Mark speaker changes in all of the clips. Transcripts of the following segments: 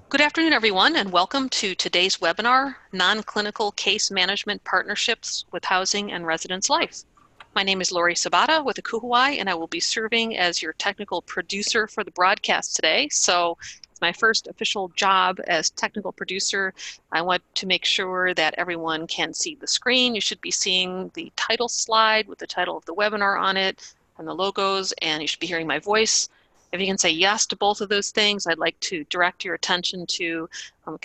Speaker 1: Good afternoon, everyone, and welcome to today's webinar, Non-Clinical Case Management Partnerships with Housing and Residence Life. My name is Lori Sabata with Akuhuai, and I will be serving as your technical producer for the broadcast today. So it's my first official job as technical producer. I want to make sure that everyone can see the screen. You should be seeing the title slide with the title of the webinar on it and the logos, and you should be hearing my voice. If you can say yes to both of those things, I'd like to direct your attention to,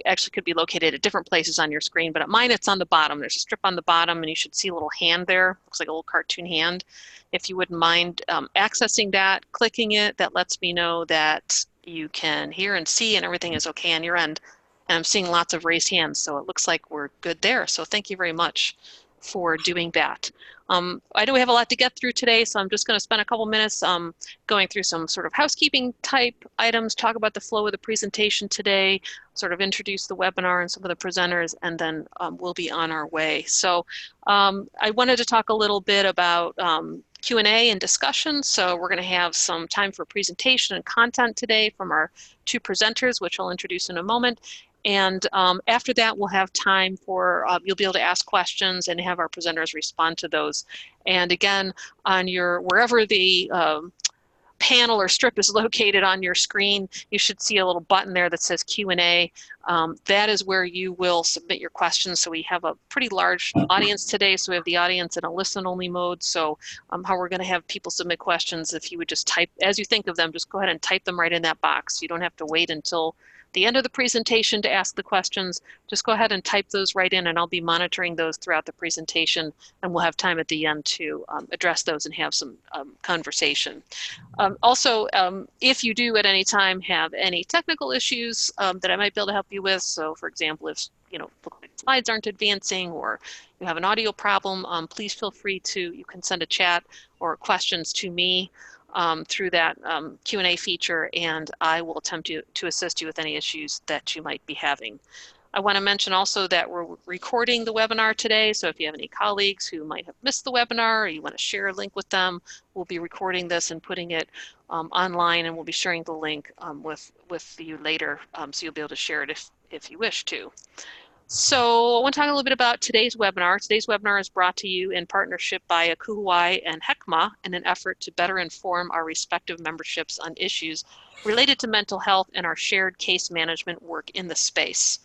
Speaker 1: actually could be located at different places on your screen, but at mine it's on the bottom. There's a strip on the bottom and you should see a little hand there. Looks like a little cartoon hand. If you wouldn't mind accessing that, clicking it, that lets me know that you can hear and see and everything is okay on your end. And I'm seeing lots of raised hands, so it looks like we're good there. So thank you very much for doing that. I know we have a lot to get through today, so I'm just going to spend a couple minutes going through some sort of housekeeping type items, talk about the flow of the presentation today, sort of introduce the webinar and some of the presenters, and then we'll be on our way. So I wanted to talk a little bit about Q&A and discussion. So we're going to have some time for presentation and content today from our two presenters, which I'll introduce in a moment. And after that, we'll have time for, you'll be able to ask questions and have our presenters respond to those. And again, on your, wherever the panel or strip is located on your screen, you should see a little button there that says Q&A. That is where you will submit your questions. So we have a pretty large audience today. So we have the audience in a listen-only mode. So how we're going to have people submit questions, if you would just type, as you think of them, just go ahead and type them right in that box. You don't have to wait until the end of the presentation to ask the questions. Just go ahead and type those right in, and I'll be monitoring those throughout the presentation, and we'll have time at the end to address those and have some conversation. Also, if you do at any time have any technical issues that I might be able to help you with, so for example, if slides aren't advancing or you have an audio problem, please feel free to, you can send a chat or questions to me through that Q&A feature, and I will attempt to assist you with any issues that you might be having. I want to mention also that we're recording the webinar today, so if you have any colleagues who might have missed the webinar or you want to share a link with them, we'll be recording this and putting it online, and we'll be sharing the link with you later, so you'll be able to share it if you wish to. So I want to talk a little bit about today's webinar. Today's webinar is brought to you in partnership by Akuhuai and HECMA in an effort to better inform our respective memberships on issues related to mental health and our shared case management work in the space.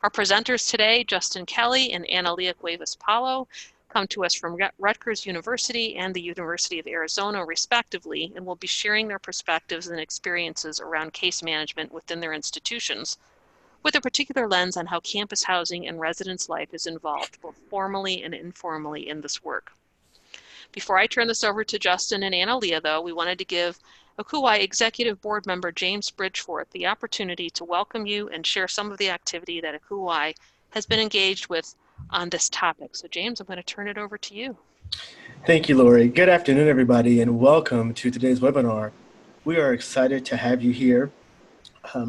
Speaker 1: Our presenters today, Justin Kelly and Analia Cuevas-Paulo, come to us from Rutgers University and the University of Arizona, respectively, and will be sharing their perspectives and experiences around case management within their institutions, with a particular lens on how campus housing and residence life is involved, both formally and informally, in this work. Before I turn this over to Justin and Analia, though, we wanted to give Akuhuai Executive Board Member James Bridgeforth the opportunity to welcome you and share some of the activity that Akuhuai has been engaged with on this topic. So James, I'm going to turn it over to you.
Speaker 2: Thank you, Lori. Good afternoon, everybody, and welcome to today's webinar. We are excited to have you here.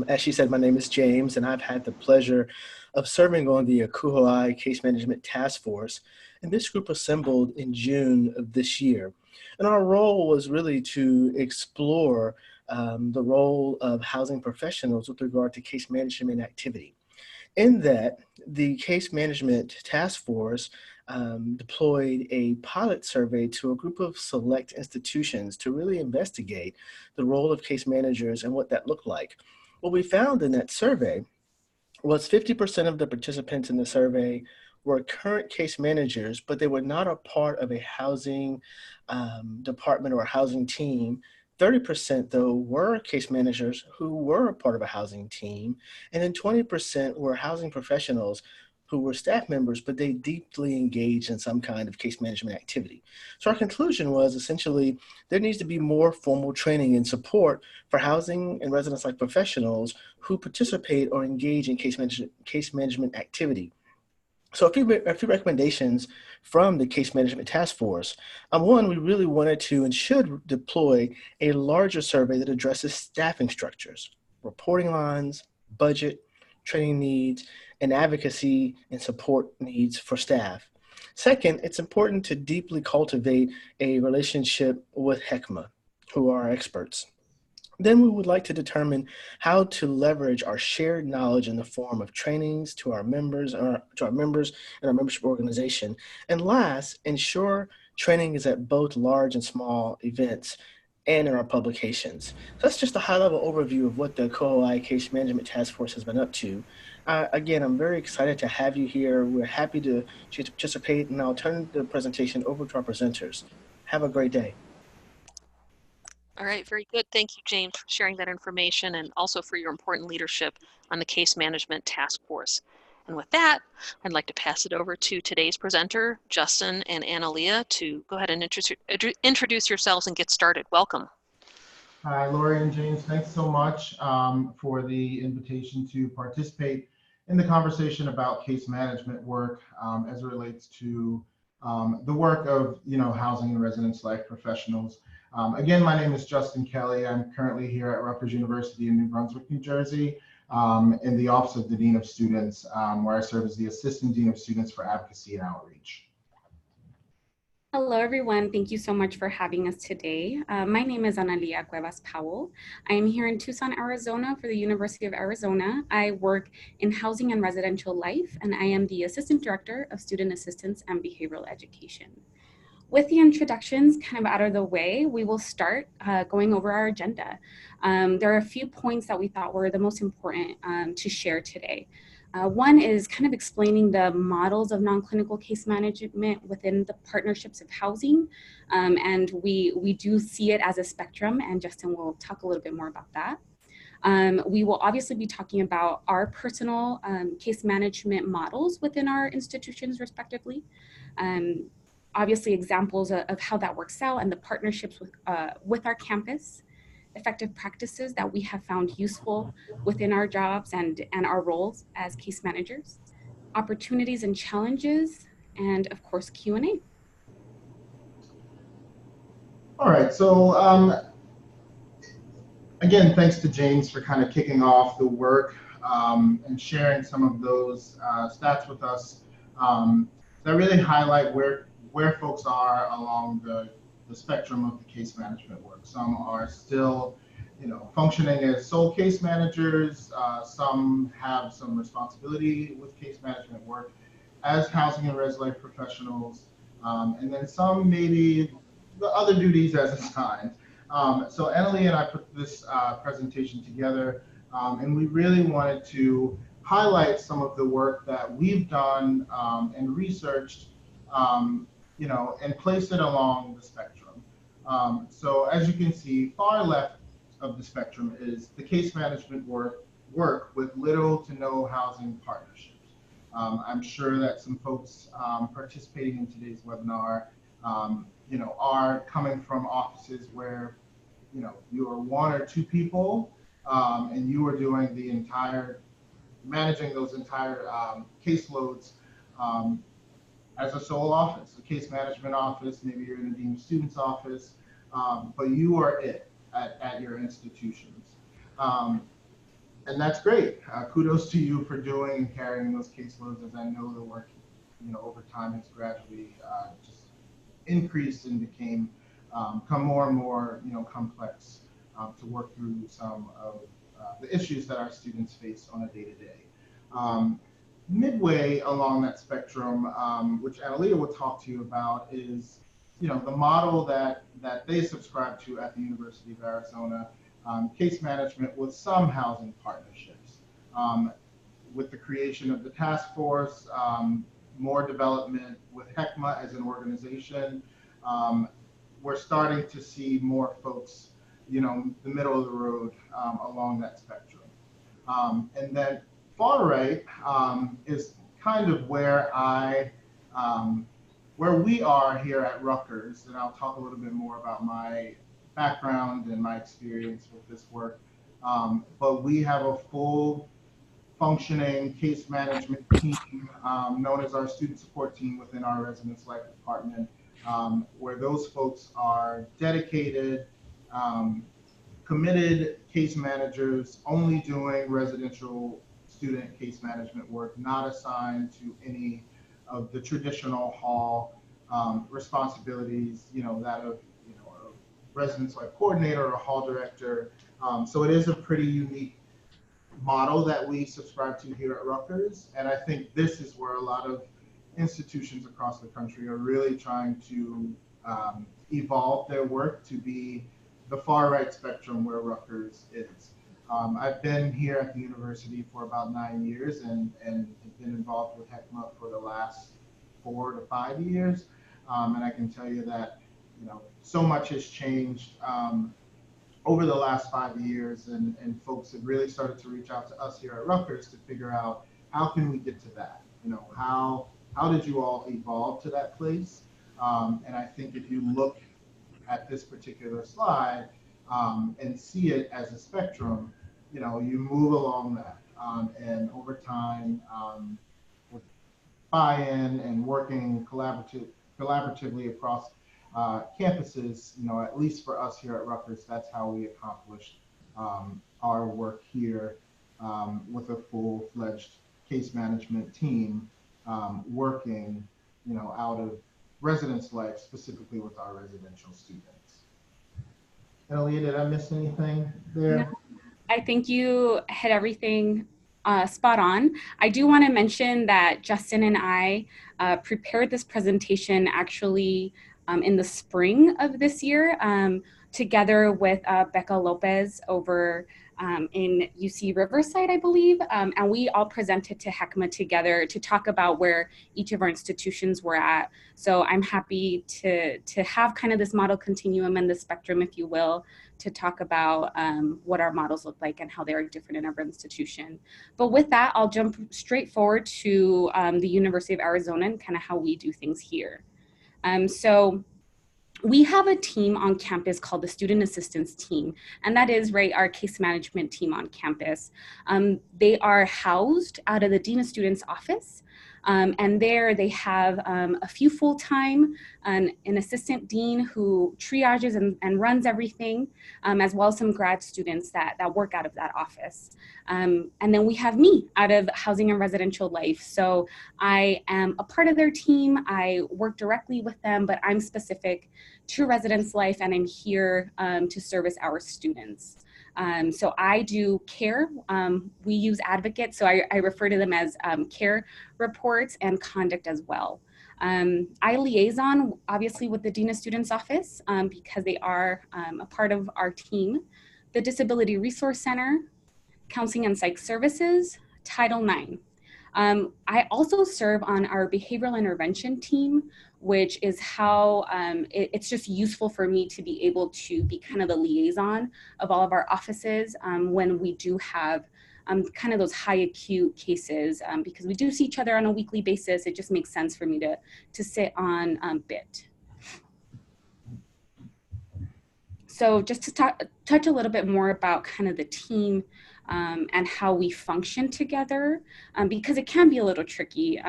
Speaker 2: As she said, my name is James, and I've had the pleasure of serving on the Akuhuai Case Management Task Force, and this group assembled in June of this year. And our role was really to explore the role of housing professionals with regard to case management activity. In that, the Case Management Task Force deployed a pilot survey to a group of select institutions to really investigate the role of case managers and what that looked like. What we found in that survey was 50% of the participants in the survey were current case managers, but they were not a part of a housing department or a housing team. 30%, though, were case managers who were a part of a housing team, and then 20% were housing professionals who were staff members, but they deeply engaged in some kind of case management activity. So our conclusion was essentially there needs to be more formal training and support for housing and residence life professionals who participate or engage in case management activity. So a few recommendations from the Case Management Task Force. One, we really wanted to and should deploy a larger survey that addresses staffing structures, reporting lines, budget, training needs, and advocacy and support needs for staff. Second, it's important to deeply cultivate a relationship with HECMA, who are our experts. Then we would like to determine how to leverage our shared knowledge in the form of trainings to our members, and our membership organization. And last, ensure training is at both large and small events and in our publications. So that's just a high-level overview of what the COI Case Management Task Force has been up to. Again, I'm very excited to have you here. We're happy to participate, and I'll turn the presentation over to our presenters. Have a great day.
Speaker 1: All right, very good. Thank you, James, for sharing that information and also for your important leadership on the Case Management Task Force. And with that, I'd like to pass it over to today's presenter, Justin and Analia, to go ahead and introduce yourselves and get started. Welcome.
Speaker 3: Hi, Lori and James. Thanks so much for the invitation to participate in the conversation about case management work as it relates to the work of housing and residence life professionals. Again, my name is Justin Kelly. I'm currently here at Rutgers University in New Brunswick, New Jersey, in the Office of the Dean of Students, where I serve as the Assistant Dean of Students for Advocacy and Outreach.
Speaker 4: Hello, everyone. Thank you so much for having us today. My name is Analia Cuevas Powell. I am here in Tucson, Arizona for the University of Arizona. I work in housing and residential life, and I am the Assistant Director of Student Assistance and Behavioral Education. With the introductions kind of out of the way, we will start going over our agenda. There are a few points that we thought were the most important to share today. One is kind of explaining the models of non-clinical case management within the partnerships of housing. And we do see it as a spectrum, and Justin will talk a little bit more about that. We will obviously be talking about our personal case management models within our institutions respectively. Obviously examples of how that works out and the partnerships with our campus, effective practices that we have found useful within our jobs and our roles as case managers, opportunities and challenges, and of course, Q&A.
Speaker 3: All right, so again, thanks to James for kind of kicking off the work and sharing some of those stats with us that really highlight where folks are along the spectrum of the case management work. Some are still, functioning as sole case managers. Some have some responsibility with case management work as housing and res life professionals, and then some maybe the other duties as assigned. So Emily and I put this presentation together, and we really wanted to highlight some of the work that we've done and researched, and place it along the spectrum. So as you can see, far left of the spectrum is the case management work with little to no housing partnerships. I'm sure that some folks participating in today's webinar are coming from offices where, you are one or two people, and you are doing managing those entire caseloads as a sole office, a case management office. Maybe you're in the Dean of Students office, but you are it at your institutions. And that's great. Kudos to you for doing and carrying those caseloads, as I know the work, over time has gradually just increased and become more and more, complex to work through some of the issues that our students face on a day-to-day. Midway along that spectrum, which Analia will talk to you about, is the model that they subscribe to at the University of Arizona, case management with some housing partnerships. With the creation of the task force, more development with HECMA as an organization, we're starting to see more folks, the middle of the road along that spectrum. And then far right is kind of where where we are here at Rutgers, and I'll talk a little bit more about my background and my experience with this work. But we have a full functioning case management team known as our student support team within our residence life department, where those folks are dedicated, committed case managers, only doing residential student case management work, not assigned to any of the traditional hall responsibilities, that of, a residence life coordinator or a hall director, So it is a pretty unique model that we subscribe to here at Rutgers. And I think this is where a lot of institutions across the country are really trying to evolve their work to be the far right spectrum where Rutgers is. I've been here at the university for about 9 years and have been involved with HECMA for the last 4 to 5 years. And I can tell you that, so much has changed over the last 5 years, and folks have really started to reach out to us here at Rutgers to figure out how can we get to that. How did you all evolve to that place? And I think if you look at this particular slide and see it as a spectrum, you move along that, and over time, with buy-in and working collaboratively across campuses, at least for us here at Rutgers, that's how we accomplished our work here with a full-fledged case management team working, out of residence life, specifically with our residential students. And Aaliyah, did I miss anything there?
Speaker 4: No, I think you hit everything spot on. I do want to mention that Justin and I prepared this presentation actually in the spring of this year, together with Becca Lopez over in UC Riverside, I believe. And we all presented to HECMA together to talk about where each of our institutions were at. So I'm happy to have kind of this model continuum and the spectrum, if you will, to talk about what our models look like and how they are different in every institution. But with that, I'll jump straight forward to the University of Arizona and kind of how we do things here. So we have a team on campus called the Student Assistance Team, and that is our case management team on campus. They are housed out of the Dean of Students office, and there they have a few full-time, an assistant dean who triages and runs everything, as well as some grad students that work out of that office. And then we have me out of Housing and Residential Life. So I am a part of their team. I work directly with them, but I'm specific to residence life, and I'm here to service our students. So I do care. We use advocates, so I refer to them as care reports and conduct as well. I liaison, obviously, with the Dean of Students office because they are a part of our team, the Disability Resource Center, Counseling and Psych Services, Title IX. I also serve on our behavioral intervention team, which is how it's just useful for me to be able to be kind of the liaison of all of our offices when we do have kind of those high acute cases, because we do see each other on a weekly basis. It just makes sense for me to sit on BIT. So just to touch a little bit more about kind of the team and how we function together, because it can be a little tricky.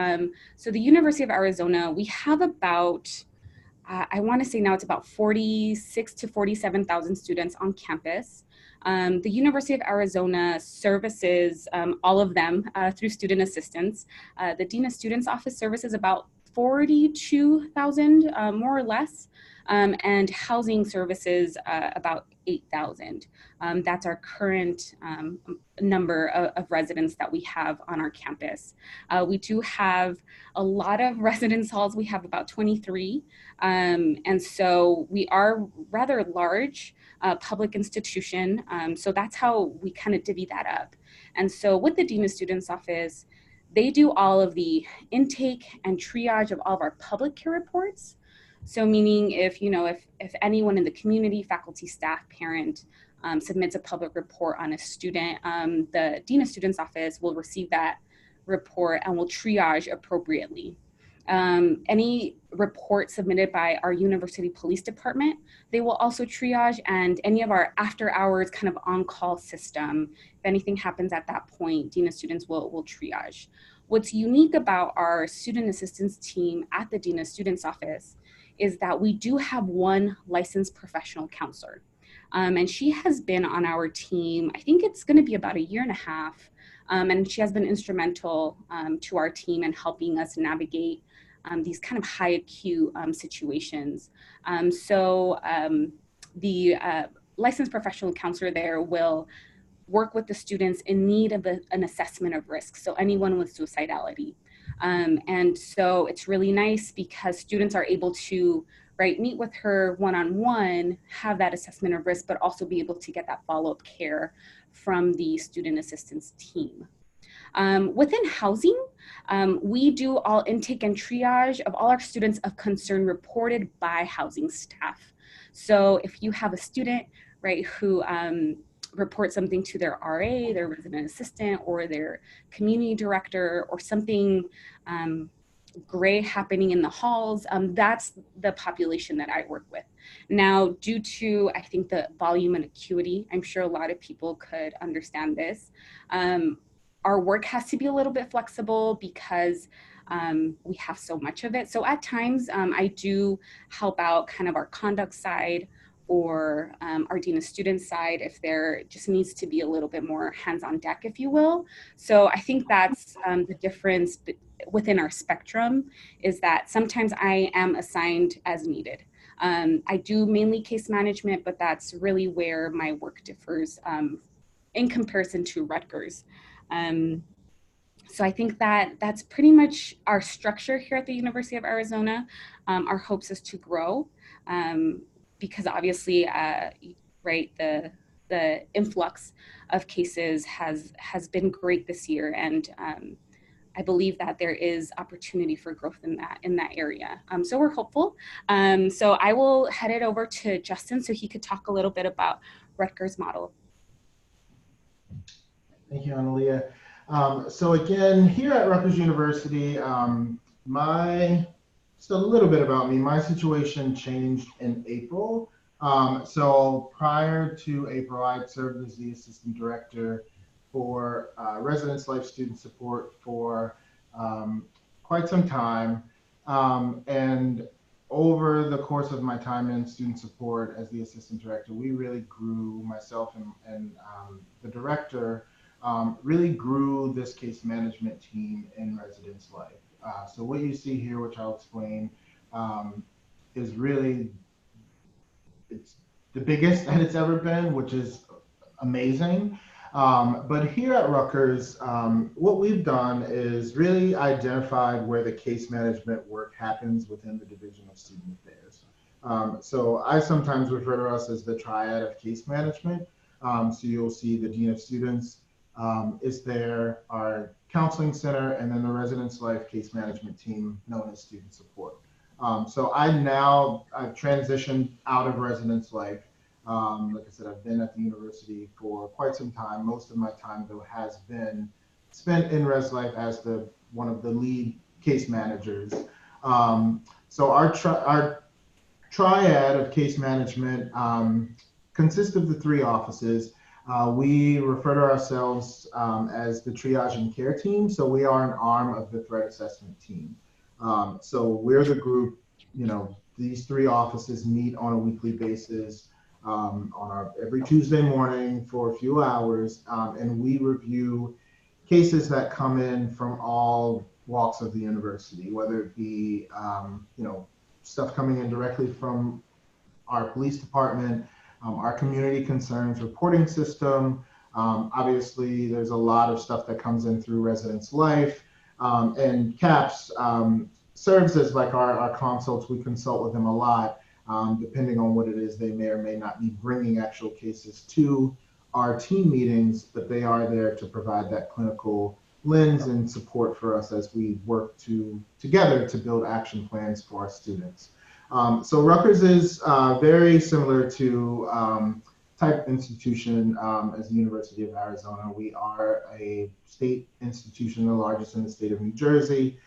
Speaker 4: So the University of Arizona, we have about, I want to say now it's about 46 to 47,000 students on campus. The University of Arizona services all of them through student assistance. The Dean of Students office services about 42,000, more or less, and housing services about 8,000. That's our current number of residents that we have on our campus. We do have a lot of residence halls. We have about 23. And so we are rather large public institution. So that's how we kind of divvy that up. And so with the Dean of Students office, they do all of the intake and triage of all of our public care reports. So meaning if anyone in the community, faculty, staff, parent, submits a public report on a student, the Dean of Students office will receive that report and will triage appropriately. Any report submitted by our university police department, they will also triage, and any of our after hours kind of on-call system, if anything happens at that point, Dean of Students will triage. What's unique about our student assistance team at the Dean of Students office is that we do have one licensed professional counselor. And she has been on our team, I think it's gonna be about 1.5 years. And she has been instrumental to our team in helping us navigate these kind of high acute situations. The licensed professional counselor there will work with the students in need of an assessment of risk. So anyone with suicidality. And so it's really nice because students are able to, right, meet with her one-on-one, have that assessment of risk, but also be able to get that follow-up care from the student assistance team. Within housing, we do all intake and triage of all our students of concern reported by housing staff. So if you have a student, right, who report something to their RA, their resident assistant, or their community director, or something gray happening in the halls, that's the population that I work with. Now, due to, I think, the volume and acuity, I'm sure a lot of people could understand this. Our work has to be a little bit flexible because we have so much of it. So at times I do help out kind of our conduct side or our dean of students side if there just needs to be a little bit more hands on deck, if you will. So I think that's the difference within our spectrum, is that sometimes I am assigned as needed. I do mainly case management, but that's really where my work differs in comparison to Rutgers. So I think that that's pretty much our structure here at the University of Arizona. Our hopes is to grow because obviously, right, the influx of cases has been great this year, and I believe that there is opportunity for growth in that area. So we're hopeful. So I will head it over to Justin so he could talk a little bit about Rutgers Model.
Speaker 3: Thank you, Analia. So again, here at Rutgers University, just a little bit about me. My situation changed in April. So prior to April, I served as the assistant director for residence life student support for quite some time. And over the course of my time in student support as the assistant director, we really grew, myself and the director, really grew this case management team in residence life. So what you see here, which I'll explain, is really, it's the biggest that it's ever been, which is amazing. But here at Rutgers, what we've done is really identified where the case management work happens within the Division of Student Affairs. So I sometimes refer to us as the triad of case management. So you'll see the Dean of Students is there, our counseling center, and then the residence life case management team known as student support. So I've transitioned out of residence life. Like I said, I've been at the university for quite some time. Most of my time, though, has been spent in res life as one of the lead case managers. So our triad of case management consists of the three offices. We refer to ourselves as the triage and care team. So we are an arm of the threat assessment team. So we're the group, these three offices meet on a weekly basis every Tuesday morning for a few hours, and we review cases that come in from all walks of the university, whether it be, stuff coming in directly from our police department, our community concerns reporting system. Obviously, there's a lot of stuff that comes in through residence life, and CAPS serves as like our consults. We consult with them a lot, depending on what it is. They may or may not be bringing actual cases to our team meetings, but they are there to provide that clinical lens and support for us as we work together to build action plans for our students. So Rutgers is very similar to type institution as the University of Arizona. We are a state institution, the largest in the state of New Jersey.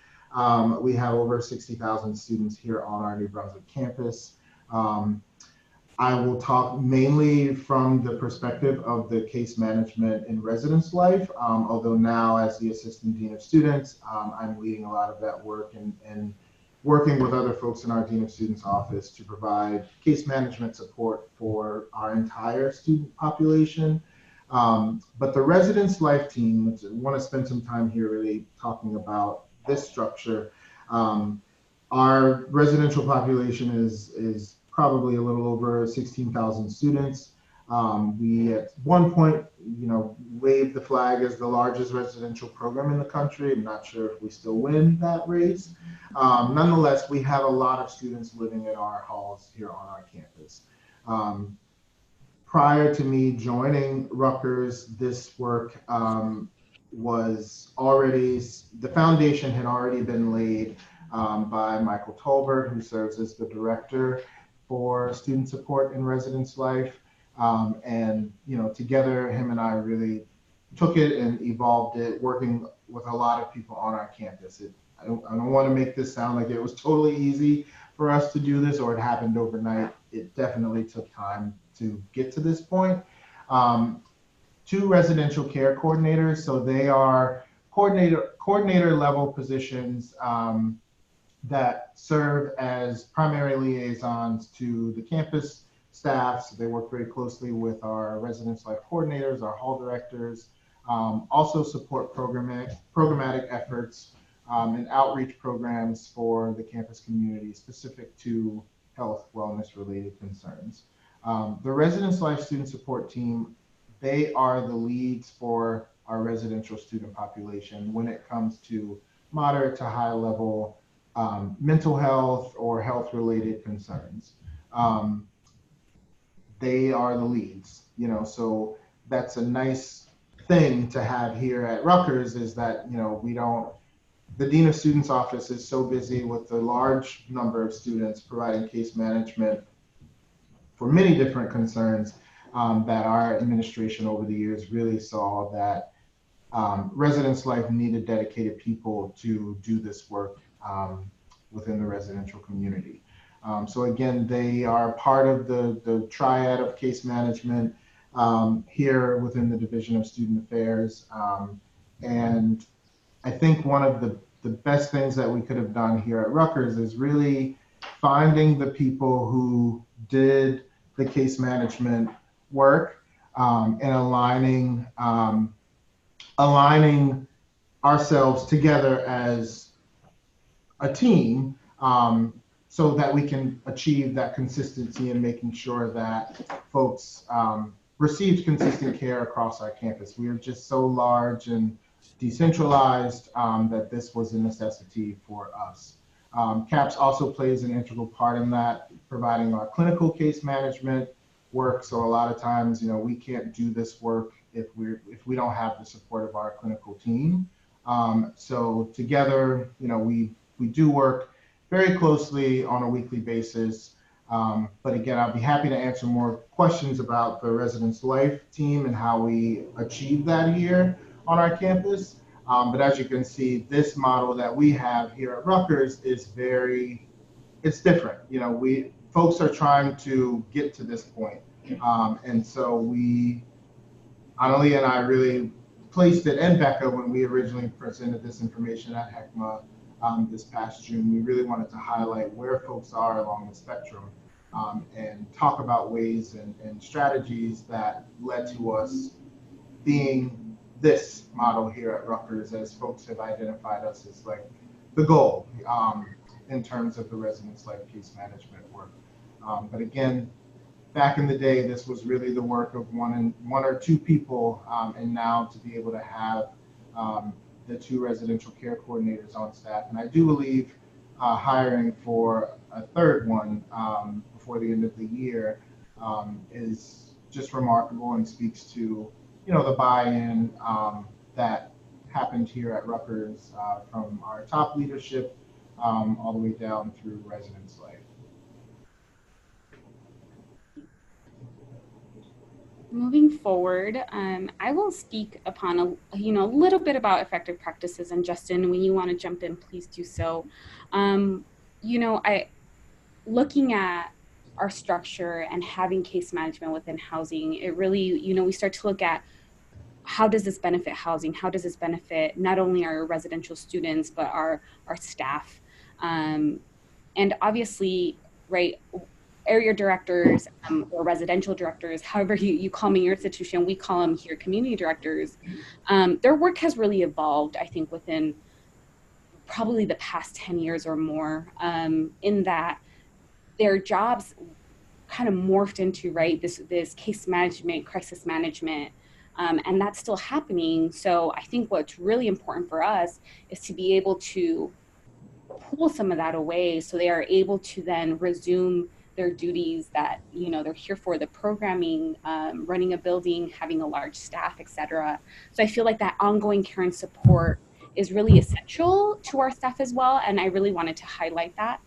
Speaker 3: We have over 60,000 students here on our New Brunswick campus. I will talk mainly from the perspective of the case management in residence life, although now as the Assistant Dean of Students, I'm leading a lot of that work and working with other folks in our Dean of Students office to provide case management support for our entire student population. But the residence life team, which I want to spend some time here really talking about this structure. Our residential population is probably a little over 16,000 students. We at one point, waved the flag as the largest residential program in the country. I'm not sure if we still win that race. Nonetheless, we have a lot of students living in our halls here on our campus. Prior to me joining Rutgers, this work was already, the foundation had already been laid by Michael Tolbert, who serves as the director for student support in residence life. And together, him and I really took it and evolved it, working with a lot of people on our campus. I don't want to make this sound like it was totally easy for us to do this or it happened overnight. It definitely took time to get to this point. Two residential care coordinators, so they are coordinator level positions that serve as primary liaisons to the campus staff. So they work very closely with our residence life coordinators, our hall directors, also support programmatic efforts and outreach programs for the campus community specific to health, wellness related concerns. The residence life student support team, they are the leads for our residential student population when it comes to moderate to high level mental health or health related concerns. They are the leads, so that's a nice thing to have here at Rutgers is that, the Dean of Students office is so busy with the large number of students providing case management for many different concerns that our administration over the years really saw that residence life needed dedicated people to do this work within the residential community. So again, they are part of the triad of case management here within the Division of Student Affairs. And I think one of the best things that we could have done here at Rutgers is really finding the people who did the case management work and aligning ourselves together as a team so that we can achieve that consistency in making sure that folks received consistent care across our campus. We are just so large and decentralized that this was a necessity for us. CAPS also plays an integral part in that, providing our clinical case management work. So a lot of times, we can't do this work if we don't have the support of our clinical team. So together, we do work very closely on a weekly basis. But again, I'll be happy to answer more questions about the residence life team and how we achieve that here on our campus. But as you can see, this model that we have here at Rutgers is it's different. Folks are trying to get to this point. And so Annalie and I really placed it, and Becca, when we originally presented this information at HECMA this past June, we really wanted to highlight where folks are along the spectrum and talk about ways and strategies that led to us being this model here at Rutgers, as folks have identified us as like the goal in terms of the residence life case management work. But again, back in the day, this was really the work of one or two people, and now to be able to have the two residential care coordinators on staff. And I do believe hiring for a third one before the end of the year is just remarkable and speaks to the buy-in that happened here at Rutgers from our top leadership all the way down through residence life.
Speaker 4: Moving forward, I will speak upon a little bit about effective practices, and Justin, when you want to jump in, please do so. Looking at our structure and having case management within housing, it really, we start to look at how does this benefit housing? How does this benefit not only our residential students, but our staff? And obviously, right, area directors or residential directors, however you call them in your institution, we call them here community directors. Their work has really evolved, I think, within probably the past 10 years or more, in that their jobs kind of morphed into, right, this case management, crisis management, and that's still happening. So I think what's really important for us is to be able to pull some of that away so they are able to then resume their duties that, you know, they're here for, the programming, running a building, having a large staff, etc. So I feel like that ongoing care and support is really essential to our staff as well, and I really wanted to highlight that.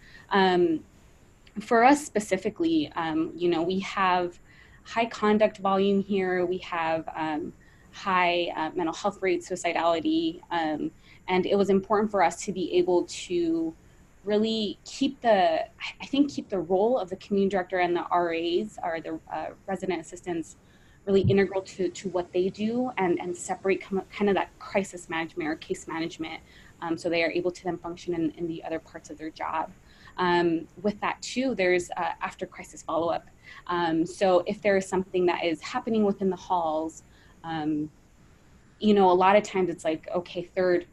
Speaker 4: For us specifically, you know, we have high conduct volume here. We have high mental health rates, suicidality, and it was important for us to be able to really keep keep the role of the community director and the RAs, or the resident assistants, really integral to what they do, and separate kind of that crisis management or case management, so they are able to then function in the other parts of their job. With that too, there's after crisis follow-up. So if there is something that is happening within the halls, you know, a lot of times it's like, okay, third,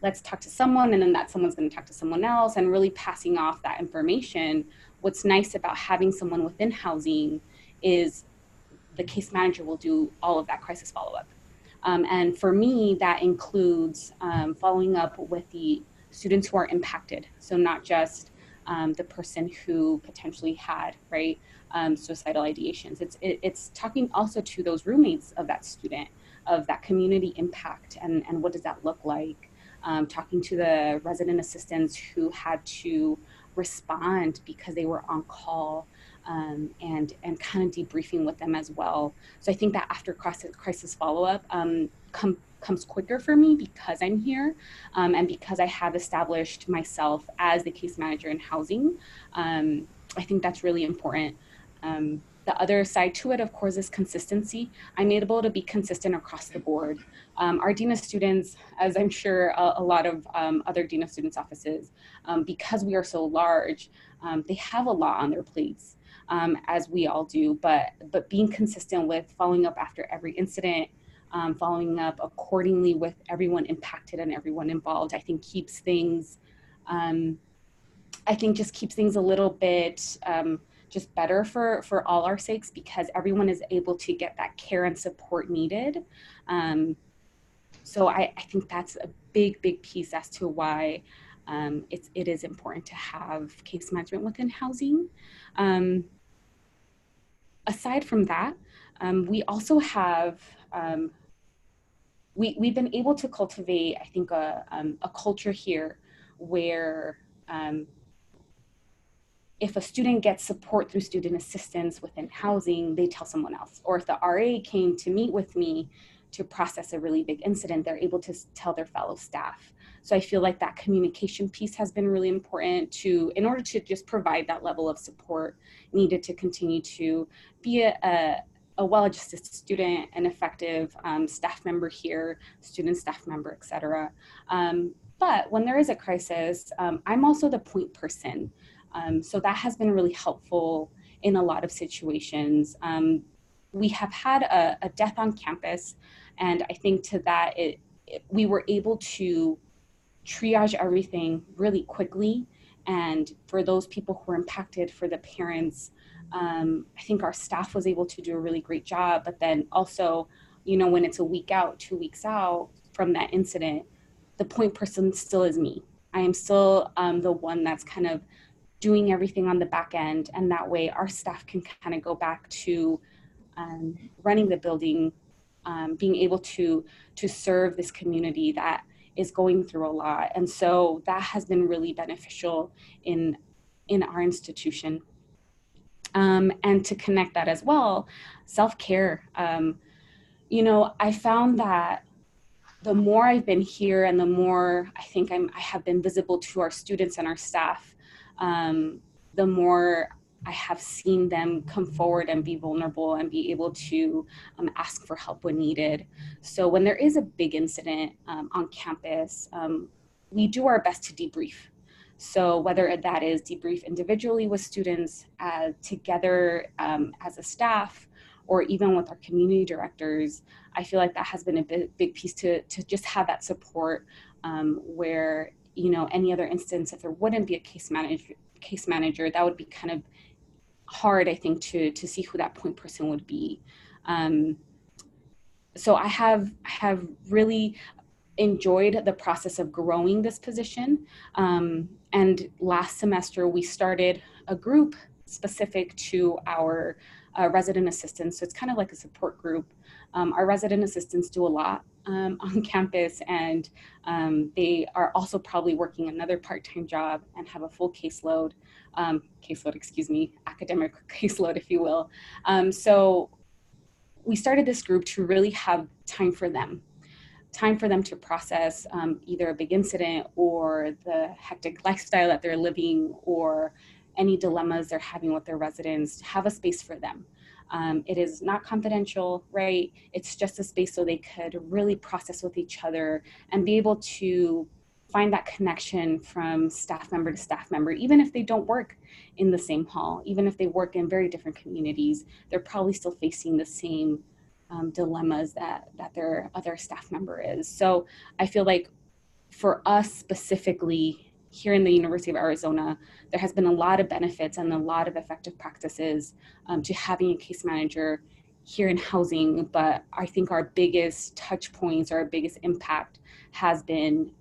Speaker 4: let's talk to someone, and then that someone's going to talk to someone else, and really passing off that information. What's nice about having someone within housing is the case manager will do all of that crisis follow-up. And for me, that includes following up with the students who are impacted. So not just the person who potentially had, right, suicidal ideations. It's talking also to those roommates of that student, of that community impact, and what does that look like? Talking to the resident assistants who had to respond because they were on call, and kind of debriefing with them as well. So I think that after crisis follow-up comes quicker for me because I'm here, and because I have established myself as the case manager in housing. I think that's really important. The other side to it, of course, is consistency. I'm able to be consistent across the board. Our Dean of Students, as I'm sure a lot of other Dean of Students offices, because we are so large, they have a lot on their plates, as we all do, but being consistent with following up after every incident, following up accordingly with everyone impacted and everyone involved, I think keeps things, just keeps things a little bit just better for all our sakes, because everyone is able to get that care and support needed. So I think that's a big piece as to why it is important to have case management within housing. Aside from that, we also have, we've been able to cultivate, I think, a culture here where if a student gets support through student assistance within housing, they tell someone else. Or if the RA came to meet with me to process a really big incident, they're able to tell their fellow staff. So I feel like that communication piece has been really important in order to just provide that level of support needed to continue to be a well-adjusted student, an effective staff member here, student staff member, et cetera. But when there is a crisis, I'm also the point person. So that has been really helpful in a lot of situations. We have had a death on campus, and I think to that, we were able to triage everything really quickly. And for those people who were impacted, for the parents, I think our staff was able to do a really great job. But then also, you know, when it's a week out, 2 weeks out from that incident, the point person still is me. I am still the one that's kind of doing everything on the back end, and that way our staff can kind of go back to running the building, being able to serve this community that is going through a lot. And so that has been really beneficial in our institution. And to connect that as well, self-care. You know, I found that the more I've been here and the more I think I have been visible to our students and our staff, the more I have seen them come forward and be vulnerable and be able to ask for help when needed. So when there is a big incident on campus, we do our best to debrief. So whether that is debrief individually with students, together as a staff, or even with our community directors, I feel like that has been a big piece to just have that support, where, you know, any other instance, if there wouldn't be a case manager, that would be kind of hard, I think, to see who that point person would be. So I have really enjoyed the process of growing this position. And last semester, we started a group specific to our resident assistants. So it's kind of like a support group. Our resident assistants do a lot on campus, and they are also probably working another part-time job and have a full academic caseload, if you will. So we started this group to really have time for them to process either a big incident or the hectic lifestyle that they're living or any dilemmas they're having with their residents, have a space for them. It is not confidential, right? It's just a space so they could really process with each other and be able to find that connection from staff member to staff member, even if they don't work in the same hall, even if they work in very different communities, they're probably still facing the same dilemmas that their other staff member is. So I feel like for us specifically here in the University of Arizona, there has been a lot of benefits and a lot of effective practices to having a case manager here in housing. But I think our biggest touch points or our biggest impact has been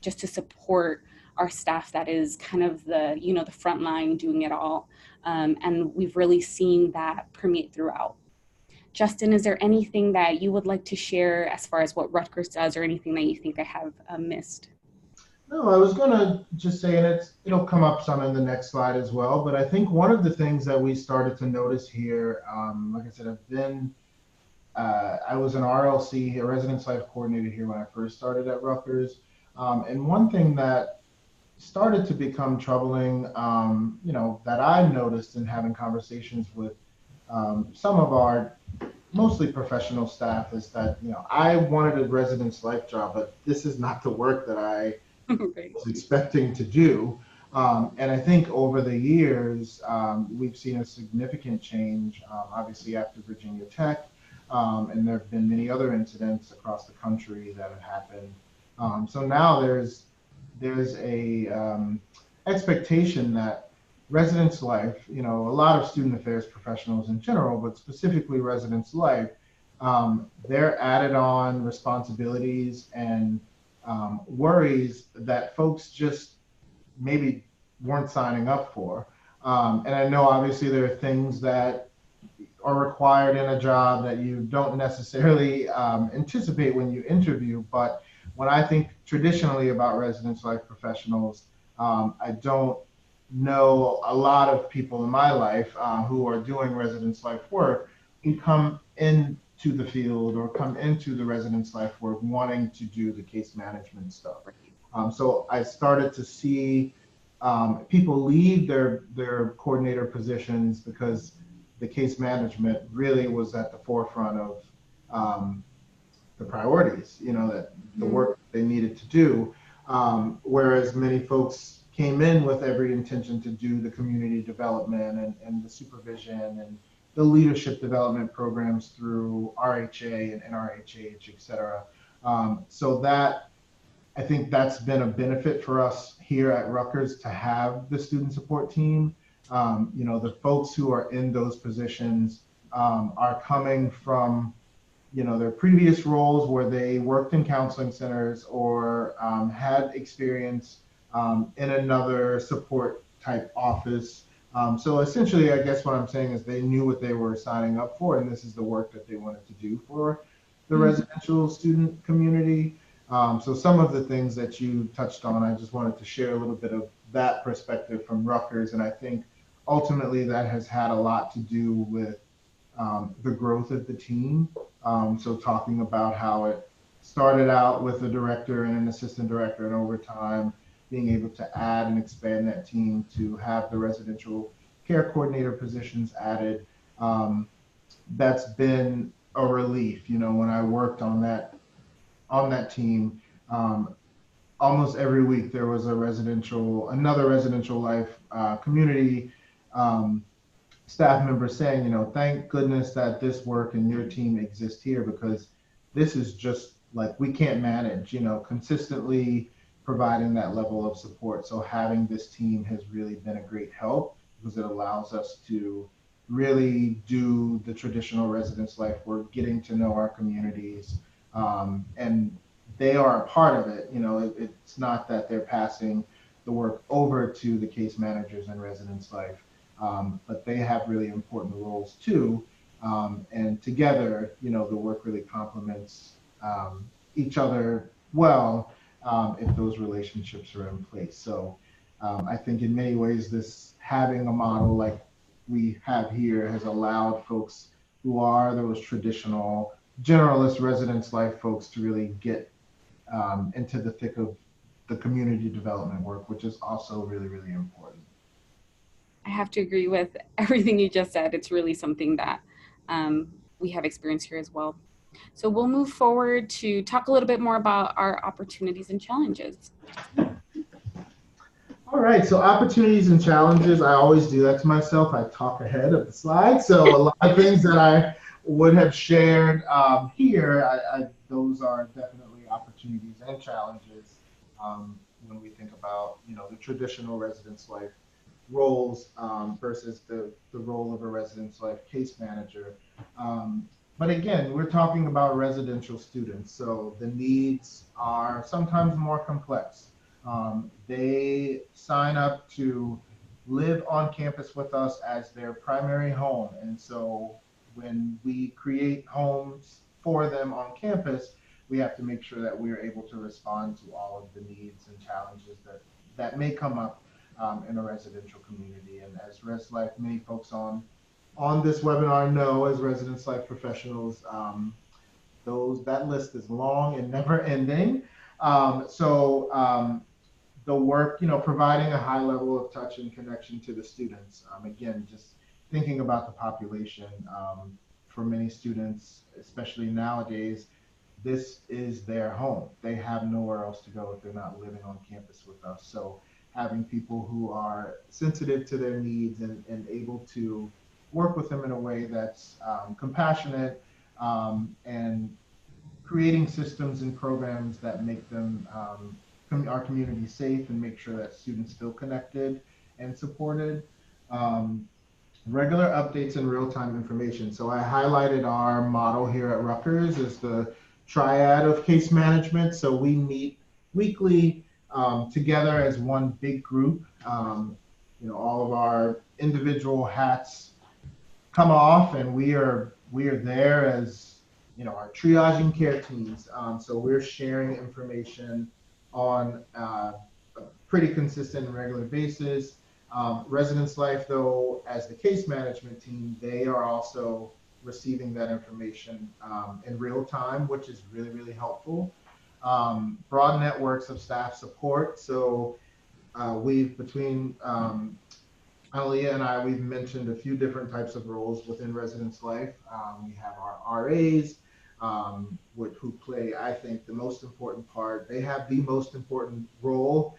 Speaker 4: just to support our staff that is kind of the front line doing it all. And we've really seen that permeate throughout. Justin, is there anything that you would like to share as far as what Rutgers does or anything that you think I have missed?
Speaker 3: No, I was going to just say, and it'll come up some in the next slide as well, but I think one of the things that we started to notice here, like I said, I was an RLC, a residence life coordinator here when I first started at Rutgers. And one thing that started to become troubling, that I noticed in having conversations with some of our mostly professional staff is that, I wanted a residence life job, but this is not the work that I was expecting to do. And I think over the years, we've seen a significant change, obviously after Virginia Tech, and there have been many other incidents across the country that have happened. So now there's a expectation that residence life, a lot of student affairs professionals in general, but specifically residence life, they're added on responsibilities and worries that folks just maybe weren't signing up for. And I know obviously there are things that are required in a job that you don't necessarily anticipate when you interview, but when I think traditionally about residence life professionals, I don't know a lot of people in my life who are doing residence life work who come into the field or come into the residence life work wanting to do the case management stuff. So I started to see people leave their coordinator positions because the case management really was at the forefront of the priorities, that the work they needed to do. Whereas many folks came in with every intention to do the community development and the supervision and the leadership development programs through RHA and NRHH, et cetera. So that, I think that's been a benefit for us here at Rutgers to have the student support team. The folks who are in those positions are coming from their previous roles where they worked in counseling centers or had experience in another support type office. So essentially, I guess what I'm saying is they knew what they were signing up for, and this is the work that they wanted to do for the residential student community. So some of the things that you touched on, I just wanted to share a little bit of that perspective from Rutgers, and I think ultimately that has had a lot to do with the growth of the team. So talking about how it started out with a director and an assistant director, and over time being able to add and expand that team to have the residential care coordinator positions added. That's been a relief. When I worked on that team, almost every week there was another residential life community staff member saying, thank goodness that this work and your team exist here, because this is just like, we can't manage, consistently providing that level of support. So having this team has really been a great help because it allows us to really do the traditional residence life. We're getting to know our communities, and they are a part of it. It's not that they're passing the work over to the case managers in residence life, but they have really important roles too. And together, the work really complements each other well, if those relationships are in place. So I think in many ways, this having a model like we have here has allowed folks who are those traditional generalist residence life folks to really get into the thick of the community development work, which is also really, really important.
Speaker 4: I have to agree with everything you just said. It's really something that we have experienced here as well. So we'll move forward to talk a little bit more about our opportunities and challenges.
Speaker 3: All right, so opportunities and challenges. I always do that to myself. I talk ahead of the slide. So a lot of things that I would have shared here, those are definitely opportunities and challenges when we think about, the traditional residence life roles versus the role of a residence life case manager. But again, we're talking about residential students, so the needs are sometimes more complex. They sign up to live on campus with us as their primary home. And so when we create homes for them on campus, we have to make sure that we're able to respond to all of the needs and challenges that may come up in a residential community. And as Res Life, many folks on this webinar know, as residence life professionals, that list is long and never ending. So the work, providing a high level of touch and connection to the students. Again, just thinking about the population, for many students, especially nowadays, this is their home. They have nowhere else to go if they're not living on campus with us. So having people who are sensitive to their needs and able to work with them in a way that's compassionate, and creating systems and programs that make them our community safe and make sure that students feel connected and supported. Um, Regular updates and real-time information. So I highlighted our model here at Rutgers as the triad of case management. So we meet weekly together as one big group. All of our individual hats come off, and we are there as our triaging care teams. So we're sharing information on a pretty consistent and regular basis. Residence Life, though, as the case management team, they are also receiving that information in real time, which is really, really helpful. Broad networks of staff support. So we've between Aaliyah and I, we've mentioned a few different types of roles within residence life. We have our RAs, who play, I think, the most important part. They have the most important role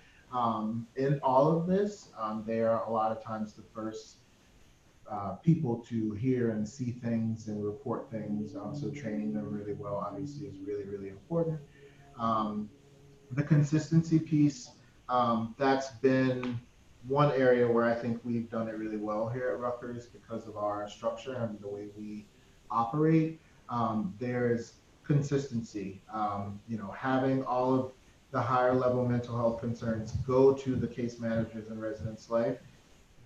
Speaker 3: in all of this. They are a lot of times the first people to hear and see things and report things. So training them really well, obviously, is really, really important. Um, the consistency piece, that's been one area where I think we've done it really well here at Rutgers because of our structure and the way we operate. There's consistency. Having all of the higher level mental health concerns go to the case managers in residence life.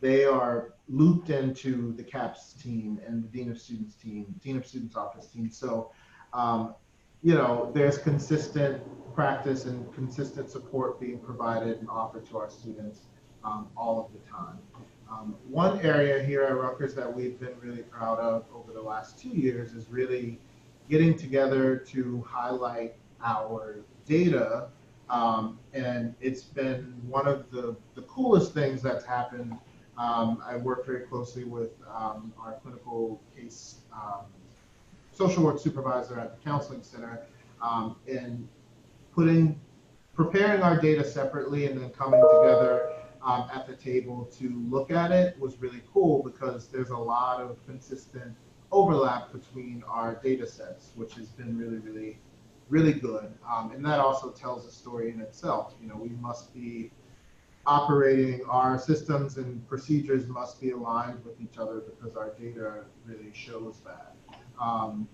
Speaker 3: They are looped into the CAPS team and the Dean of Students team, Dean of Students office team. So um, there's consistent practice and consistent support being provided and offered to our students all of the time. One area here at Rutgers that we've been really proud of over the last 2 years is really getting together to highlight our data. And it's been one of the coolest things that's happened. I work very closely with our clinical case social work supervisor at the counseling center, and preparing our data separately and then coming together at the table to look at it was really cool because there's a lot of consistent overlap between our data sets, which has been really, really, really good. And that also tells a story in itself. We must be operating, our systems and procedures must be aligned with each other because our data really shows that. Um,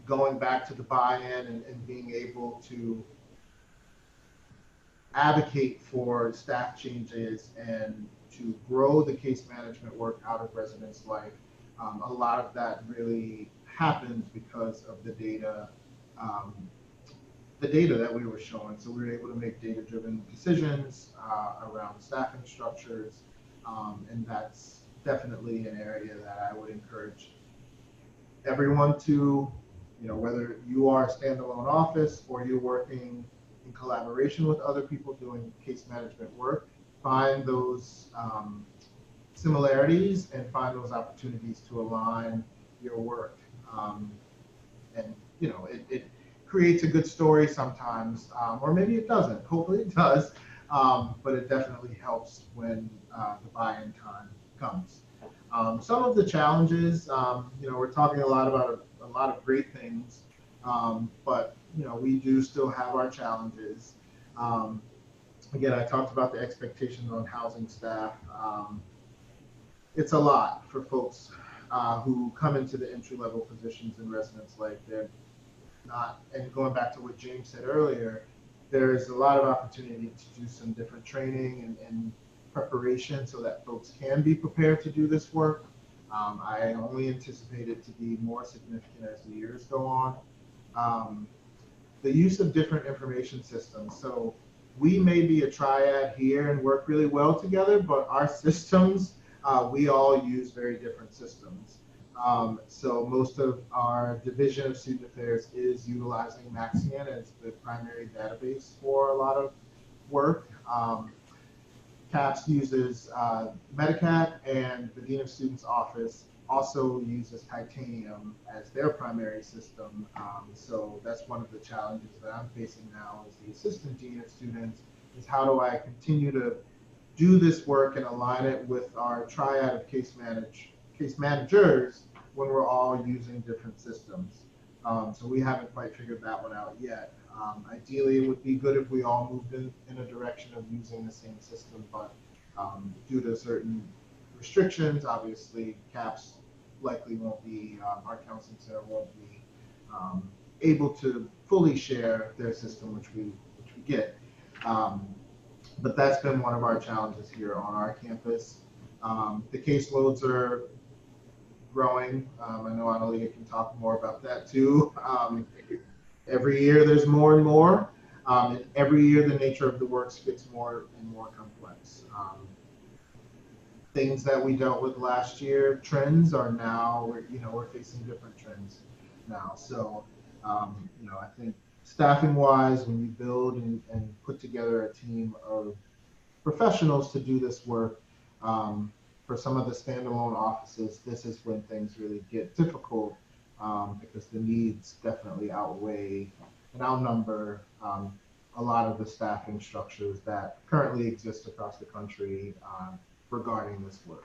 Speaker 3: Going back to the buy-in and being able to advocate for staff changes and to grow the case management work out of residents' life. A lot of that really happened because of um, the data that we were showing. So we were able to make data-driven decisions around staffing structures, and that's definitely an area that I would encourage everyone to, whether you are a standalone office or you're working in collaboration with other people doing case management work, find those similarities and find those opportunities to align your work. And it creates a good story sometimes, or maybe it doesn't. Hopefully it does, but it definitely helps when the buy-in time comes. Some of the challenges, we're talking a lot about a lot of great things, but we do still have our challenges. Um, Again, I talked about the expectations on housing staff. It's a lot for folks who come into the entry-level positions in residence life. They're not, and going back to what James said earlier, there's a lot of opportunity to do some different training and preparation so that folks can be prepared to do this work. I only anticipate it to be more significant as the years go on. The use of different information systems. So we may be a triad here and work really well together, but our systems, we all use very different systems. So most of our Division of Student Affairs is utilizing Maxian as the primary database for a lot of work. CAPS uses Medicat, and the Dean of Students Office also uses Titanium as their primary system. So that's one of the challenges that I'm facing now as the Assistant Dean of Students, is how do I continue to do this work and align it with our triad of case managers when we're all using different systems. So we haven't quite figured that one out yet. Ideally, it would be good if we all moved in a direction of using the same system, but due to certain restrictions, obviously CAPS likely won't be, our counseling center won't be able to fully share their system, which we get. But that's been one of our challenges here on our campus. The caseloads are growing. I know Analia can talk more about that too. Every year there's more and more. And every year the nature of the works gets more and more complex. Things that we dealt with last year, trends are now, we're facing different trends now. So, I think staffing wise, when you build and put together a team of professionals to do this work, for some of the standalone offices, this is when things really get difficult, because the needs definitely outweigh and outnumber a lot of the staffing structures that currently exist across the country regarding this work.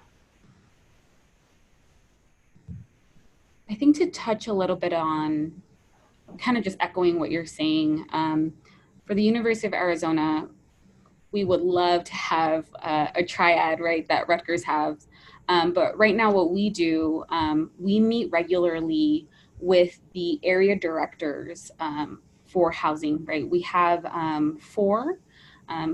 Speaker 4: I think to touch a little bit on kind of just echoing what you're saying, for the University of Arizona, we would love to have a triad, right, that Rutgers has. But right now what we do, we meet regularly with the area directors for housing, right? We have 4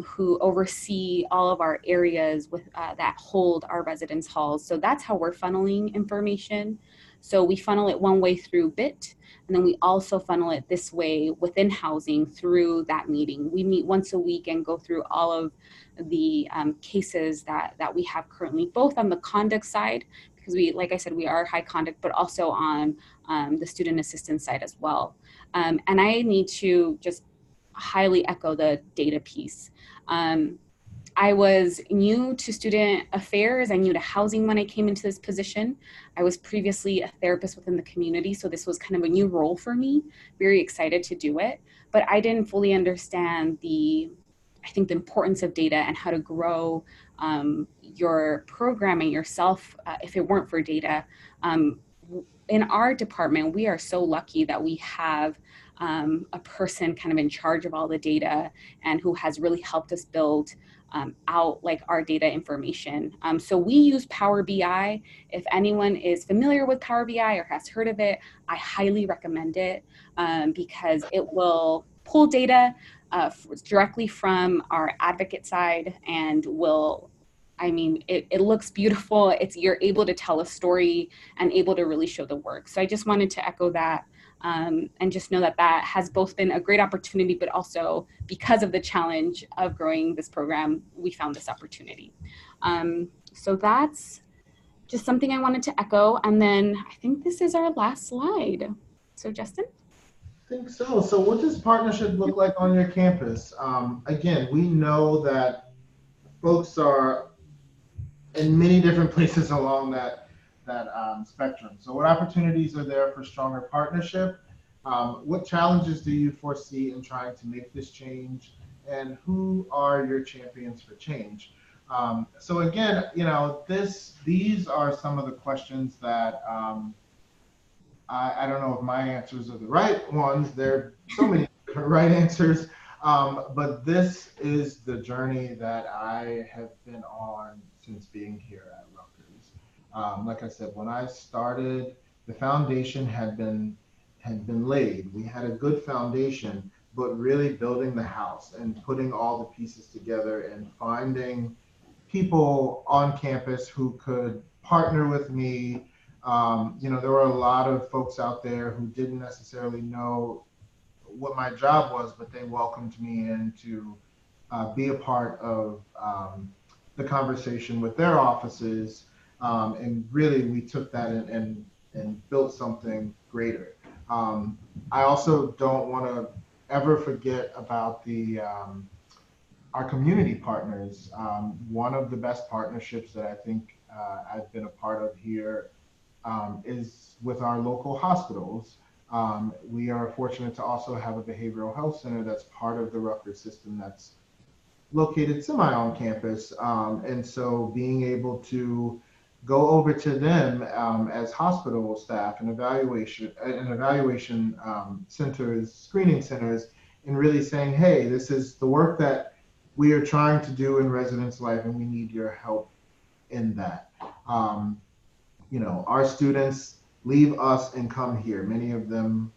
Speaker 4: who oversee all of our areas with that hold our residence halls. So that's how we're funneling information. So we funnel it one way through BIT, and then we also funnel it this way within housing through that meeting. We meet once a week and go through all of the cases that we have currently, both on the conduct side, because we, like I said, we are high conduct, but also on the student assistance side as well. And I need to just highly echo the data piece. I was new to student affairs. I knew to housing when I came into this position. I was previously a therapist within the community, so this was kind of a new role for me. Very excited to do it, but I didn't fully understand the importance of data and how to grow your programming yourself if it weren't for data. In our department, we are so lucky that we have a person kind of in charge of all the data and who has really helped us build out like our data information. So we use Power BI. If anyone is familiar with Power BI or has heard of it, I highly recommend it because it will pull data directly from our advocate side and will, I mean, it looks beautiful. You're able to tell a story and able to really show the work. So I just wanted to echo that and just know that that has both been a great opportunity, but also because of the challenge of growing this program, we found this opportunity. So that's just something I wanted to echo. And then I think this is our last slide. So Justin?
Speaker 3: I think so. So what does partnership look like on your campus? Again, we know that folks are in many different places along that spectrum. So what opportunities are there for stronger partnership? What challenges do you foresee in trying to make this change? And who are your champions for change? So again, these are some of the questions that I don't know if my answers are the right ones. There are so many different right answers. But this is the journey that I have been on since being here at Rutgers. Like I said, when I started, the foundation had been laid. We had a good foundation, but really building the house and putting all the pieces together and finding people on campus who could partner with me. There were a lot of folks out there who didn't necessarily know what my job was, but they welcomed me in to be a part of the conversation with their offices. And really, we took that and built something greater. I also don't want to ever forget about our community partners. One of the best partnerships that I think I've been a part of here is with our local hospitals. We are fortunate to also have a behavioral health center that's part of the Rutgers system that's located semi on campus. And so being able to go over to them as hospital staff and evaluation centers, screening centers, and really saying, hey, this is the work that we are trying to do in residence life, and we need your help in that. Our students leave us and come here, many of them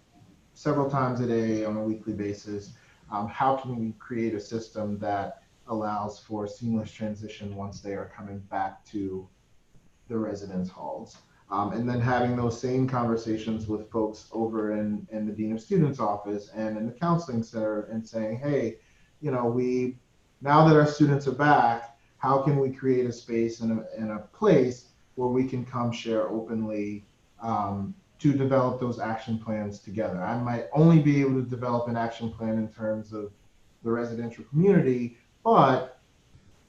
Speaker 3: several times a day on a weekly basis. How can we create a system that allows for seamless transition once they are coming back to the residence halls? And then having those same conversations with folks over in the Dean of Students office and in the counseling center and saying, hey, now that our students are back, how can we create a space and a place where we can come share openly to develop those action plans together? I might only be able to develop an action plan in terms of the residential community, but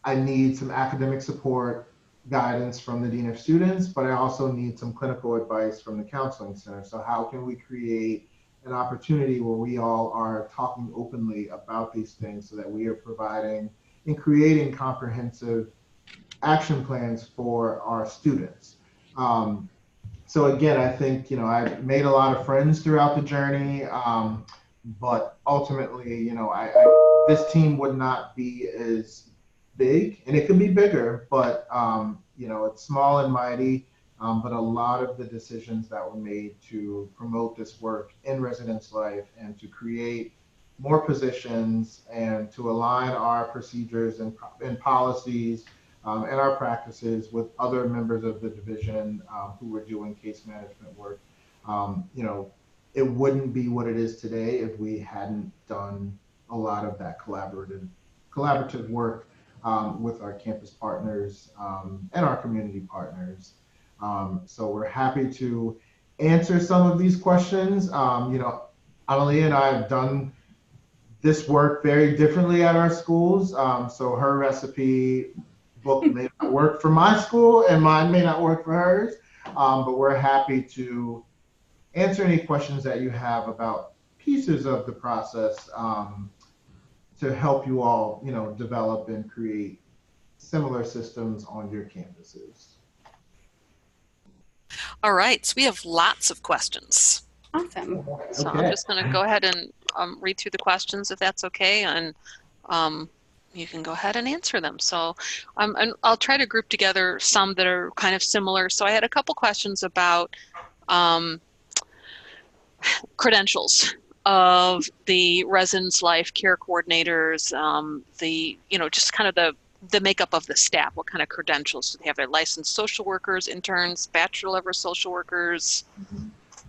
Speaker 3: I need some academic support, guidance from the Dean of Students, but I also need some clinical advice from the counseling center. So how can we create an opportunity where we all are talking openly about these things so that we are providing and creating comprehensive action plans for our students? So again, I think, I've made a lot of friends throughout the journey, but ultimately, this team would not be as big, and it could be bigger, but, it's small and mighty. But a lot of the decisions that were made to promote this work in residence life and to create more positions and to align our procedures and policies and our practices with other members of the division who were doing case management work. It wouldn't be what it is today if we hadn't done a lot of that collaborative work with our campus partners and our community partners. So we're happy to answer some of these questions. Analia and I have done this work very differently at our schools. So her recipe book may not work for my school and mine may not work for hers. But we're happy to answer any questions that you have about pieces of the process to help you all, develop and create similar systems on your campuses.
Speaker 1: All right, so we have lots of questions.
Speaker 4: Awesome.
Speaker 1: So I'm
Speaker 3: Okay.
Speaker 1: just going to go ahead and read through the questions if that's okay, and you can go ahead and answer them. So and I'll try to group together some that are kind of similar. So I had a couple questions about credentials of the residence life care coordinators, just kind of the makeup of the staff. What kind of credentials do they have? They're licensed social workers, interns, bachelor level social workers.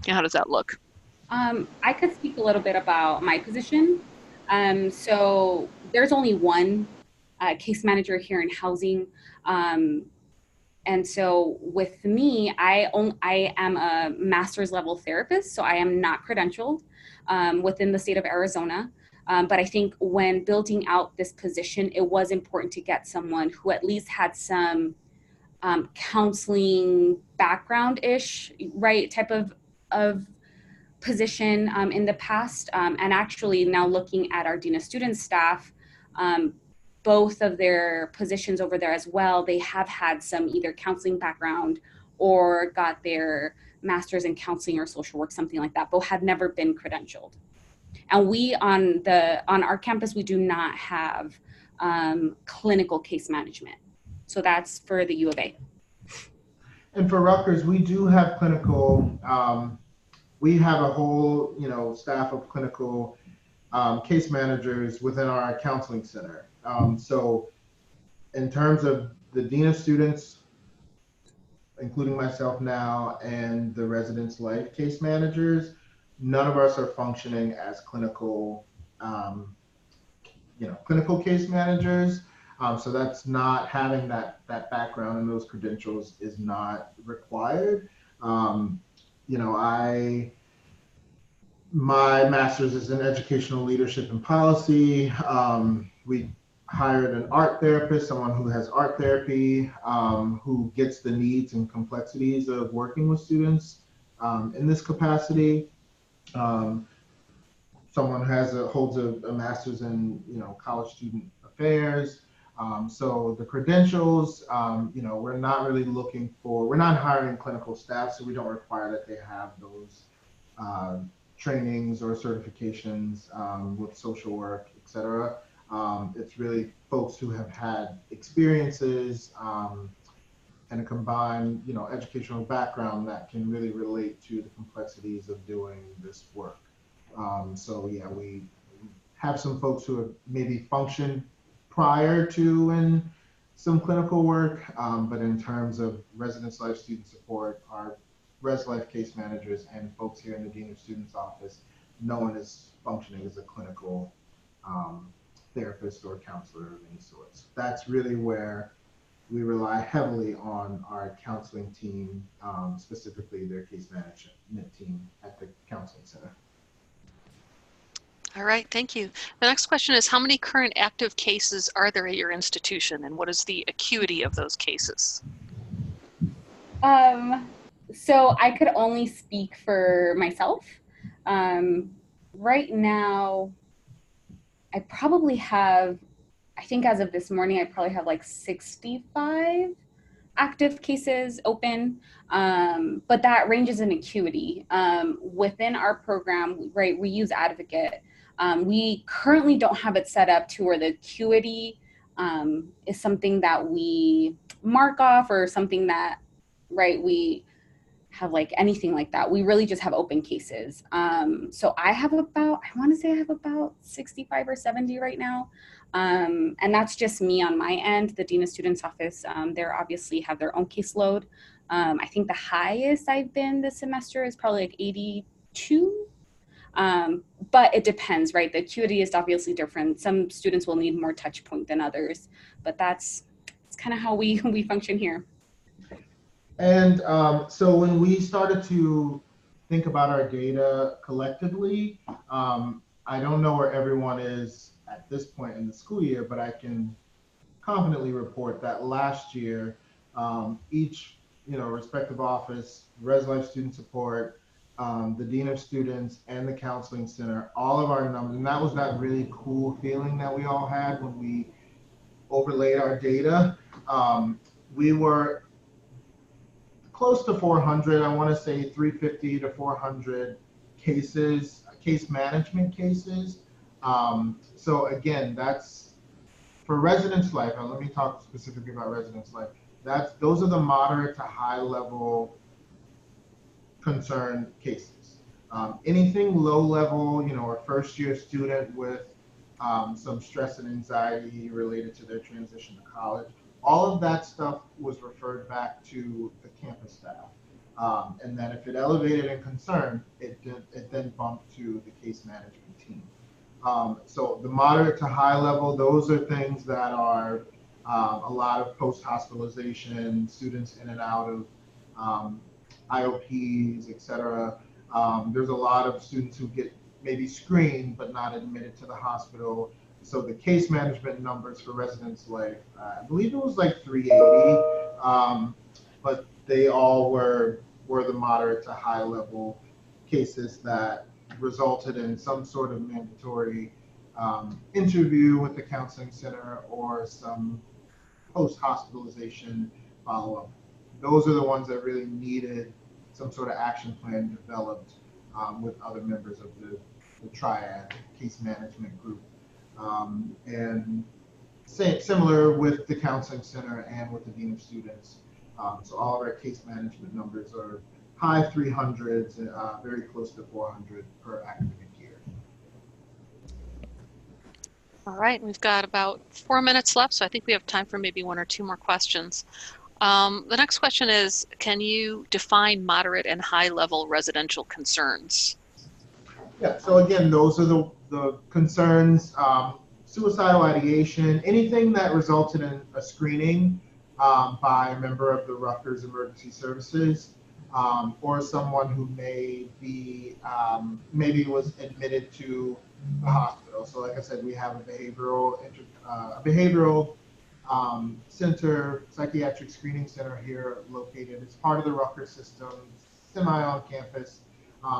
Speaker 1: How does that look?
Speaker 4: I could speak a little bit about my position. So there's only one case manager here in housing. And so with me, I am a master's level therapist, so I am not credentialed within the state of Arizona. But I think when building out this position, it was important to get someone who at least had some counseling background-ish, right, type of position in the past. And actually now looking at our Dean of Students staff, both of their positions over there as well, they have had some either counseling background or got their master's in counseling or social work, something like that, but have never been credentialed. And we on our campus, we do not have clinical case management. So that's for the U of A.
Speaker 3: And for Rutgers, we do have clinical. We have a whole, staff of clinical case managers within our counseling center. So in terms of the Dean of Students, including myself now, and the residence life case managers, none of us are functioning as clinical case managers. So that's not having that background and those credentials is not required. Um, my master's is in educational leadership and policy. We hired an art therapist, someone who has art therapy, who gets the needs and complexities of working with students in this capacity. Um, Someone holds a master's in college student affairs. So the credentials, we're not really we're not hiring clinical staff, so we don't require that they have those trainings or certifications with social work, et cetera. It's really folks who have had experiences and a combined, educational background that can really relate to the complexities of doing this work. So yeah, we have some folks who have maybe functioned prior to in some clinical work, but in terms of residence life student support, our res life case managers and folks here in the Dean of Students office, no one is functioning as a clinical therapist or counselor of any sorts. That's really where we rely heavily on our counseling team, specifically their case management team at the counseling center.
Speaker 1: All right, thank you. The next question is, how many current active cases are there at your institution, and what is the acuity of those cases?
Speaker 4: So I could only speak for myself. Right now, I probably have, I think as of this morning, I probably have like 65 active cases open, but that ranges in acuity. Within our program, right, we use Advocate. We currently don't have it set up to where the acuity is something that we mark off or something that, right, we have like anything like that. We really just have open cases. So I want to say I have about 65 or 70 right now. And that's just me on my end. The Dean of Students office, they're obviously have their own caseload. I think the highest I've been this semester is probably like 82. But it depends, right? The acuity is obviously different. Some students will need more touch point than others, but it's kind of how we function here.
Speaker 3: And so when we started to think about our data collectively, I don't know where everyone is at this point in the school year, but I can confidently report that last year, each respective office, Res Life Student Support, the Dean of Students, and the Counseling Center, all of our numbers, and that was that really cool feeling that we all had when we overlaid our data. We were close to 400, I want to say 350 to 400 cases, case management cases. So again, that's for residence life. And let me talk specifically about residence life. Those are the moderate to high level concern cases. Anything low level, a first year student with some stress and anxiety related to their transition to college, all of that stuff was referred back to the campus staff. And then if it elevated in concern, it then bumped to the case management team. So the moderate to high level, those are things that are a lot of post-hospitalization, students in and out of IOPs, et cetera. There's a lot of students who get maybe screened but not admitted to the hospital. So the case management numbers for residence life, I believe it was like 380, but they all were the moderate to high level cases that resulted in some sort of mandatory interview with the counseling center or some post-hospitalization follow-up. Those are the ones that really needed some sort of action plan developed with other members of the triad case management group. And similar with the counseling center and with the dean of students. So all of our case management numbers are high 300s, very close to 400 per academic year.
Speaker 1: All right, we've got about 4 minutes left, so I think we have time for maybe 1 or 2 more questions. The next question is, can you define moderate and high-level residential concerns?
Speaker 3: Yeah, so again, those are the concerns, suicidal ideation, anything that resulted in a screening by a member of the Rutgers Emergency Services, or someone who may be, maybe was admitted to the hospital. So like I said, we have a behavioral center, psychiatric screening center here located. It's part of the Rutgers system, semi on campus.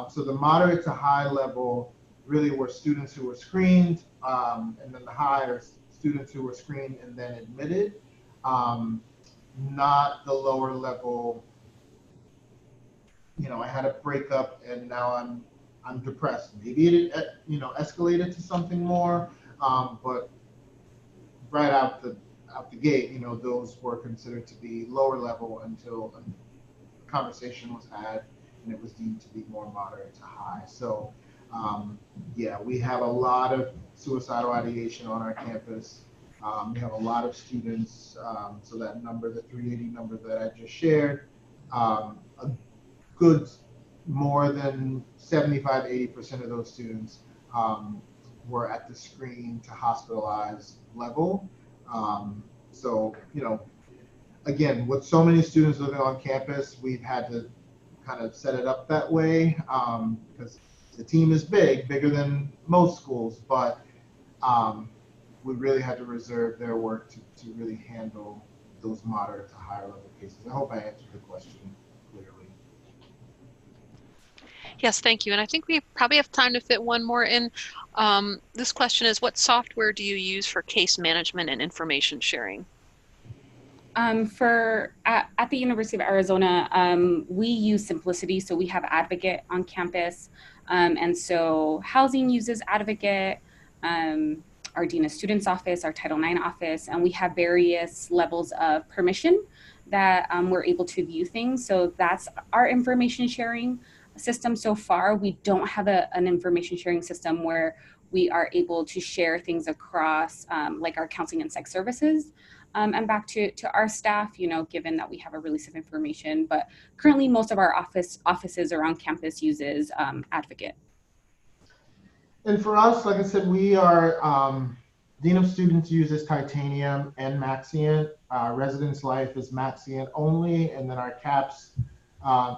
Speaker 3: So the moderate to high level really were students who were screened, and then the high are students who were screened and then admitted, not the lower level. I had a breakup and now I'm depressed. Maybe it escalated to something more, but right out the gate, those were considered to be lower level until a conversation was had and it was deemed to be more moderate to high. So yeah, we have a lot of suicidal ideation on our campus. We have a lot of students, so that number, the 380 number that I just shared, a good more than 75–80% of those students were at the screen to hospitalized level. So, again, with so many students living on campus, we've had to kind of set it up that way because the team is bigger than most schools, but we really had to reserve their work to really handle those moderate to higher level cases. I hope I answered the question clearly.
Speaker 1: Yes, thank you. And I think we probably have time to fit 1 more in. This question is, what software do you use for case management and information sharing?
Speaker 4: At the University of Arizona, we use Simplicity. So we have Advocate on campus. And so housing uses Advocate, our Dean of Students office, our Title IX office, and we have various levels of permission that we're able to view things. So that's our information sharing system so far. We don't have an information sharing system where we are able to share things across like our counseling and psych services. And back to our staff, given that we have a release of information, but currently most of our offices around campus uses Advocate.
Speaker 3: And for us, like I said, we are Dean of Students uses Titanium and Maxient. Residence Life is Maxient only, and then our CAPS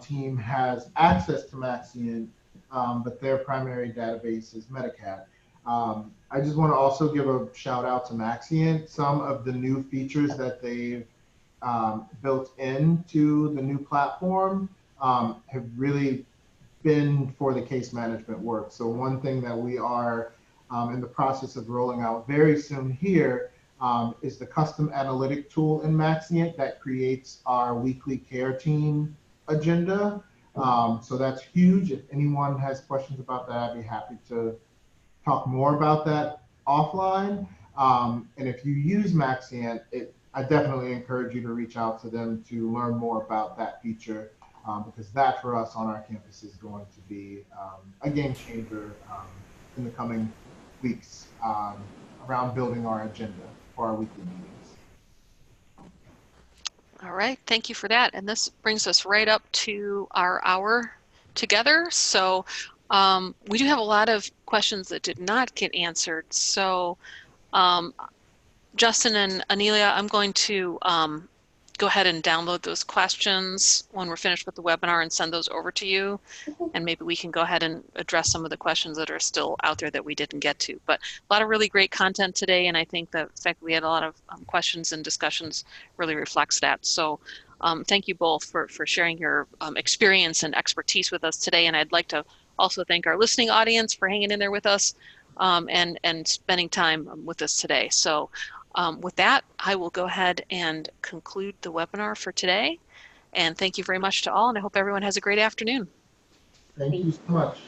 Speaker 3: team has access to Maxient, but their primary database is Medicat. I just want to also give a shout out to Maxient. Some of the new features that they've built into the new platform have really been for the case management work. So one thing that we are in the process of rolling out very soon here is the custom analytic tool in Maxient that creates our weekly care team agenda. So that's huge. If anyone has questions about that, I'd be happy to talk more about that offline. And if you use Maxient, I definitely encourage you to reach out to them to learn more about that feature, because that for us on our campus is going to be a game changer in the coming weeks, around building our agenda for our weekly meetings.
Speaker 1: All right, thank you for that. And this brings us right up to our hour together. So we do have a lot of questions that did not get answered. So Justin and Anelia, I'm going to go ahead and download those questions when we're finished with the webinar and send those over to you. And maybe we can go ahead and address some of the questions that are still out there that we didn't get to. But a lot of really great content today, and I think the fact that we had a lot of questions and discussions really reflects that. So thank you both for sharing your experience and expertise with us today. And I'd like to also thank our listening audience for hanging in there with us and spending time with us today. So with that, I will go ahead and conclude the webinar for today. And thank you very much to all, and I hope everyone has a great afternoon.
Speaker 3: Thank you so much.